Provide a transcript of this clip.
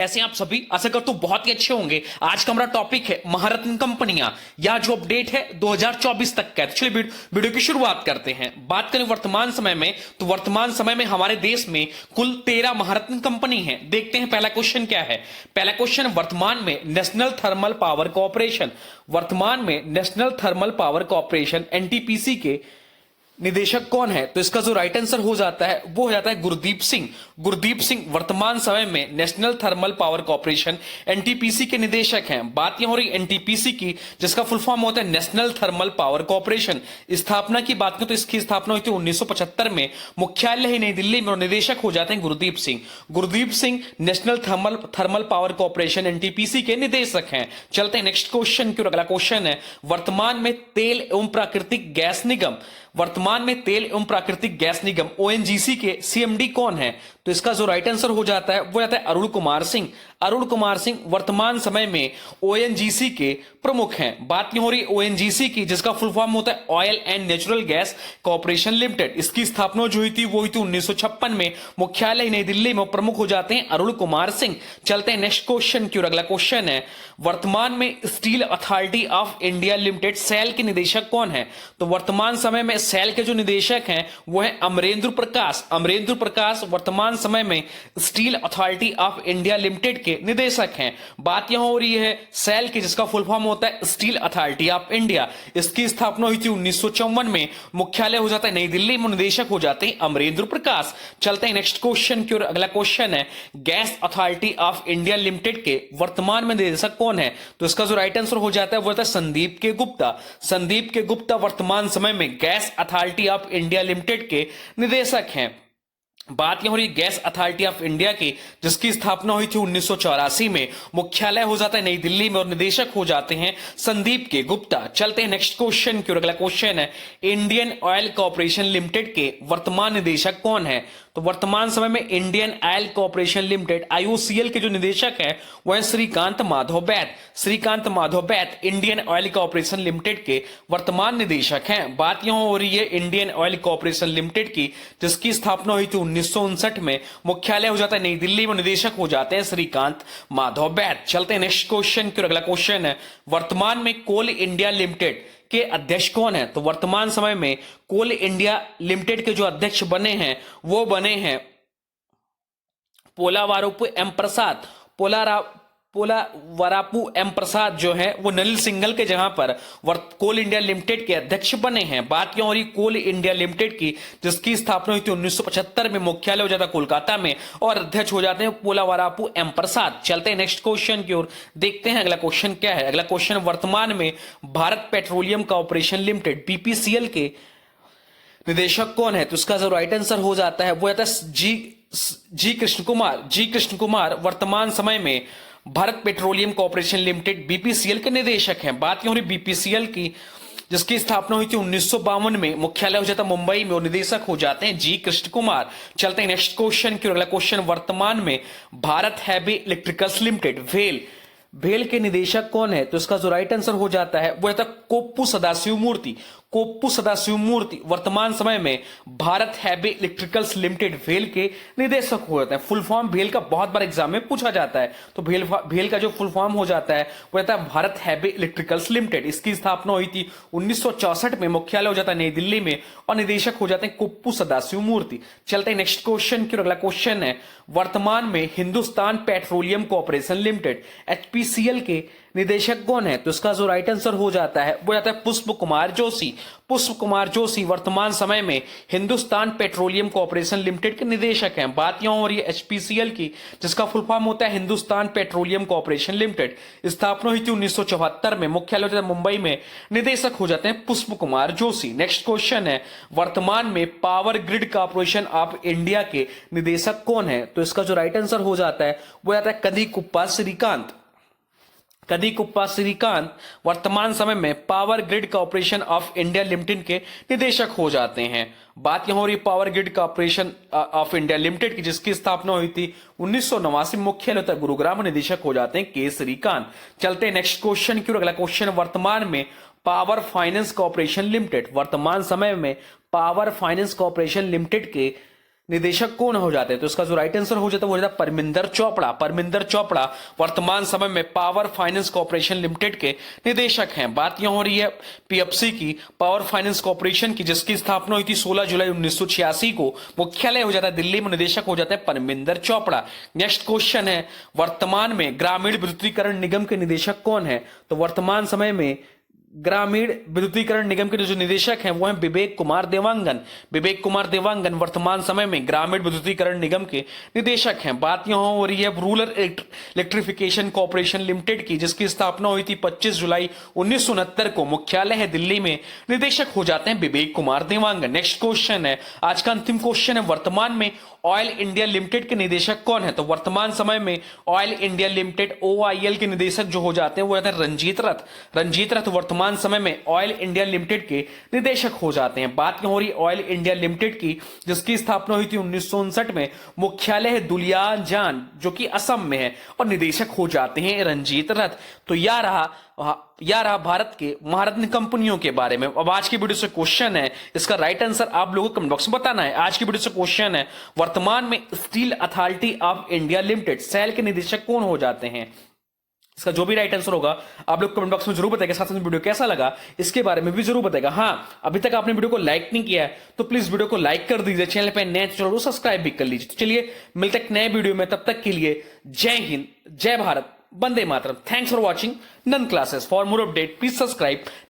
ऐसे आप सभी आशा करता हूं बहुत ही अच्छे होंगे। आज का हमारा टॉपिक है महारत्न कंपनियां या जो अपडेट है 2024 तक का। चलिए वीडियो की शुरुआत करते हैं। बात करें वर्तमान समय में, तो वर्तमान समय में हमारे देश में कुल 13 महारत्न कंपनी है। देखते हैं पहला क्वेश्चन क्या है। पहला क्वेश्चन, वर्तमान में नेशनल थर्मल पावर कॉर्पोरेशन, वर्तमान में national thermal power corporation NTPC के निदेशक कौन है? तो इसका जो राइट आंसर हो जाता है वो हो जाता है गुरदीप सिंह। गुरदीप सिंह वर्तमान समय में national thermal power corporation NTPC के निदेशक हैं। बात यहां हो रही एनटीपीसी की, जिसका फुल फॉर्म होता है नेशनल थर्मल पावर कॉर्पोरेशन। स्थापना की बात करें तो इसकी स्थापना हुई थी 1975 में। मुख्यालय ही नई दिल्ली में और निदेशक हो जाते हैं Gurdeep Singh. Gurdeep Singh national thermal power corporation NTPC के निदेशक हैं। चलते हैं नेक्स्ट क्वेश्चन की ओर। अगला क्वेश्चन है, वर्तमान में तेल एवं प्राकृतिक गैस निगम, वर्तमान में तेल एवं प्राकृतिक गैस निगम ओएनजीसी के सीएमडी कौन है? तो इसका जो राइट आंसर हो जाता है वो जाता है अरुण कुमार सिंह। अरुण कुमार सिंह वर्तमान समय में ओएनजीसी के प्रमुख हैं। बात नहीं हो रही ओएनजीसी की, जिसका फुल फॉर्म होता है oil and natural gas corporation limited. इसकी स्थापना जो हुई थी वो हुई थी 1956 में। मुख्यालय नई दिल्ली में, प्रमुख हो जाते हैं अरुण कुमार सिंह। चलते हैं नेक्स्ट क्वेश्चन की ओर। अगला क्वेश्चन है, वर्तमान में Steel Authority of India Limited SAIL के निदेशक कौन है? तो वर्तमान समय में सेल के जो निदेशक हैं वो है अमरेंद्र प्रकाश। अमरेंद्र प्रकाश वर्तमान समय में Steel Authority of India limited के निदेशक हैं। बात यहां हो रही है सेल की, जिसका फुल फॉर्म होता है स्टील अथॉरिटी ऑफ इंडिया। इसकी स्थापना हुई थी 1954 में। मुख्यालय हो जाता है नई दिल्ली में, निदेशक हो जाते हैं अमरेंद्र प्रकाश। चलते हैं नेक्स्ट क्वेश्चन की ओर। अगला क्वेश्चन है, gas authority of India limited के वर्तमान में निदेशक कौन है? तो इसका जो राइट आंसर हो जाता है वो होता है संदीप के गुप्ता। संदीप के गुप्ता वर्तमान समय में gas authority of India limited के निदेशक हैं। बात यहां हो रही गैस अथॉरिटी ऑफ इंडिया की, जिसकी स्थापना हुई थी 1984 में। मुख्यालय हो जाता है नई दिल्ली में और निदेशक हो जाते हैं संदीप के गुप्ता। चलते हैं नेक्स्ट क्वेश्चन की ओर। अगला क्वेश्चन है, इंडियन ऑयल कॉर्पोरेशन लिमिटेड के वर्तमान निदेशक कौन है? तो वर्तमान समय में Indian oil corporation limited IOCL के जो निदेशक हैं वह है श्रीकांत माधव बैद। श्रीकांत माधव बैद इंडियन ऑयल कॉर्पोरेशन लिमिटेड के वर्तमान निदेशक हैं। बात यहां हो रही है इंडियन ऑयल कॉर्पोरेशन लिमिटेड की, जिसकी स्थापना हुई थी 1959 में। मुख्यालय हो जाता है नई दिल्ली में, निदेशक हो जाते हैं श्रीकांत माधव बैद। चलते हैं नेक्स्ट क्वेश्चन की ओर। अगला क्वेश्चन है, वर्तमान में कोल इंडिया लिमिटेड के अध्यक्ष कौन है? तो वर्तमान समय में कोल इंडिया लिमिटेड के जो अध्यक्ष बने हैं वो बने हैं पोलावारपू एम प्रसाद। पोलावारपू एम प्रसाद जो है वो नलिल सिंघल के जगह पर कोल इंडिया लिमिटेड के अध्यक्ष बने हैं। बात क्यों हो रही कोल इंडिया लिमिटेड की, जिसकी स्थापना हुई थी 1975 में। मुख्यालय हो जाता है कोलकाता में और अध्यक्ष हो जाते हैं पोलावारपू एम प्रसाद। चलते हैं नेक्स्ट क्वेश्चन की ओर, देखते हैं अगला क्वेश्चन क्या है। अगला क्वेश्चन, वर्तमान में Bharat petroleum corporation limited BPCL के निदेशक कौन है? तो इसका जो राइट आंसर हो जाता है वो आता है जी कृष्ण कुमार। जी कृष्ण कुमार वर्तमान समय में Bharat petroleum corporation limited BPCL के निदेशक हैं। बात क्यों हो रही बीपीसीएल की, जिसकी स्थापना हुई थी 1952 में। मुख्यालय हो जाता मुंबई में और निदेशक हो जाते हैं जी कृष्ण कुमार। चलते हैं नेक्स्ट क्वेश्चन की। अगला क्वेश्चन, वर्तमान में भारत हैवी इलेक्ट्रिकल्स लिमिटेड भेल के निदेशक कौन है? तो इसका जो राइट आंसर हो जाता है वो है कोप्पू सदाशिव मूर्ति। कोप्पू सदाशिव मूर्ति वर्तमान समय में भारत हैवी इलेक्ट्रिकल्स लिमिटेड भेल के निदेशक हो जाते हैं। फुल फॉर्म भेल का बहुत बार एग्जाम में पूछा जाता है, तो भेल का जो फुल फॉर्म हो जाता है वो रहता है भारत हैवी इलेक्ट्रिकल्स लिमिटेड। इसकी स्थापना हुई थी 1964 में। मुख्यालय हो जाता है नई दिल्ली में और निदेशक हो जाते हैं कोप्पू सदाशिव मूर्ति। चलते हैं नेक्स्ट क्वेश्चन की। अगला क्वेश्चन है, वर्तमान में Hindustan petroleum corporation limited HPCL के निदेशक कौन है? तो इसका जो राइट आंसर हो जाता है वो जाता है पुष्प कुमार जोशी। पुष्प कुमार जोशी वर्तमान समय में हिंदुस्तान पेट्रोलियम कॉर्पोरेशन लिमिटेड के निदेशक हैं। बात यहां हो रही है एचपीसीएल की, जिसका फुल फॉर्म होता है हिंदुस्तान पेट्रोलियम कॉर्पोरेशन लिमिटेड। स्थापना हुई थी 1974 में। मुख्यालय होता है मुंबई में, निदेशक हो जाते हैं पुष्प कुमार जोशी। नेक्स्ट क्वेश्चन है, वर्तमान में power grid corporation of India के निदेशक कौन है? तो इसका जो राइट आंसर हो जाता है वो जाता है कदीकुप्पा श्रीकांत। कदीकुप्पा श्रीकांत वर्तमान समय में power grid corporation of India limited के निदेशक हो जाते हैं। बात यहां हो रही power grid corporation of India limited की, जिसकी स्थापना हुई थी 1989 में। मुख्यालय होता है गुरुग्राम, निदेशक हो जाते हैं के श्रीकांत। चलते हैं नेक्स्ट क्वेश्चन की ओर। अगला क्वेश्चन, वर्तमान में पावर फाइनेंस कॉर्पोरेशन लिमिटेड, वर्तमान समय में पावर फाइनेंस कॉर्पोरेशन लिमिटेड के निदेशक कौन हो जाते हैं? तो इसका जो राइट आंसर हो जाता है वो हो जाता है परमिंदर चोपड़ा। परमिंदर चोपड़ा वर्तमान समय में पावर फाइनेंस कॉर्पोरेशन लिमिटेड के निदेशक हैं। बात यहां हो रही है पीएफसी की, पावर फाइनेंस कॉर्पोरेशन की, जिसकी स्थापना हुई थी 16 जुलाई 1986 को। मुख्यालय हो जाता है दिल्ली में, निदेशक हो जाते हैं परमिंदर चोपड़ा। नेक्स्ट क्वेश्चन है, वर्तमान में ग्रामीण विद्युतीकरण निगम के निदेशक कौन है? तो वर्तमान समय में ग्रामीण विद्युतीकरण निगम के जो निदेशक हैं वो हैं विवेक कुमार देवांगन। विवेक कुमार देवांगन वर्तमान समय में ग्रामीण विद्युतीकरण निगम के निदेशक हैं। बात यहां हो रही है रूरल इलेक्ट्रिफिकेशन कॉर्पोरेशन लिमिटेड की, जिसकी स्थापना हुई थी 25 जुलाई 1969 को। मुख्यालय है दिल्ली में, निदेशक हो जाते हैं विवेक कुमार देवांगन। नेक्स्ट क्वेश्चन है, आज का अंतिम क्वेश्चन है, वर्तमान में ऑयल इंडिया लिमिटेड के निदेशक कौन है? तो वर्तमान समय में ऑयल इंडिया लिमिटेड ओआईएल के निदेशक जो हो जाते हैं वो जाते हैं रंजीत रथ। रंजीत रथ वर्तमान समय में ऑयल इंडिया लिमिटेड के निदेशक हो जाते हैं। बात हो रही ऑयल इंडिया लिमिटेड की, जिसकी स्थापना हुई थी 1959 में। मुख्यालय है दुलियाजान, जो कि असम में है, और निदेशक हो जाते हैं रंजीत रथ। तो यह रहा भारत के महारत्न कंपनियों के बारे में। अब आज की वीडियो से क्वेश्चन है, इसका राइट आंसर आप लोगों को कमेंट बॉक्स में बताना है। आज की वीडियो से क्वेश्चन है, वर्तमान में Steel Authority of India Limited SAIL के निदेशक कौन हो जाते हैं? इसका जो भी राइट आंसर होगा आप लोग कमेंट बॉक्स में जरूर बताइएगा। साथ में वीडियो कैसा लगा इसके बारे में भी जरूर बताइएगा। हाँ, अभी तक आपने वीडियो को लाइक नहीं किया है तो प्लीज वीडियो को लाइक कर दीजिए। चैनल पे नए जरूर सब्सक्राइब भी कर लीजिए। तो चलिए मिलते हैं नए वीडियो में, तब तक के लिए जय हिंद, जय भारत, वंदे मातरम। थैंक्स फॉर वॉचिंग नन classes. For more update please subscribe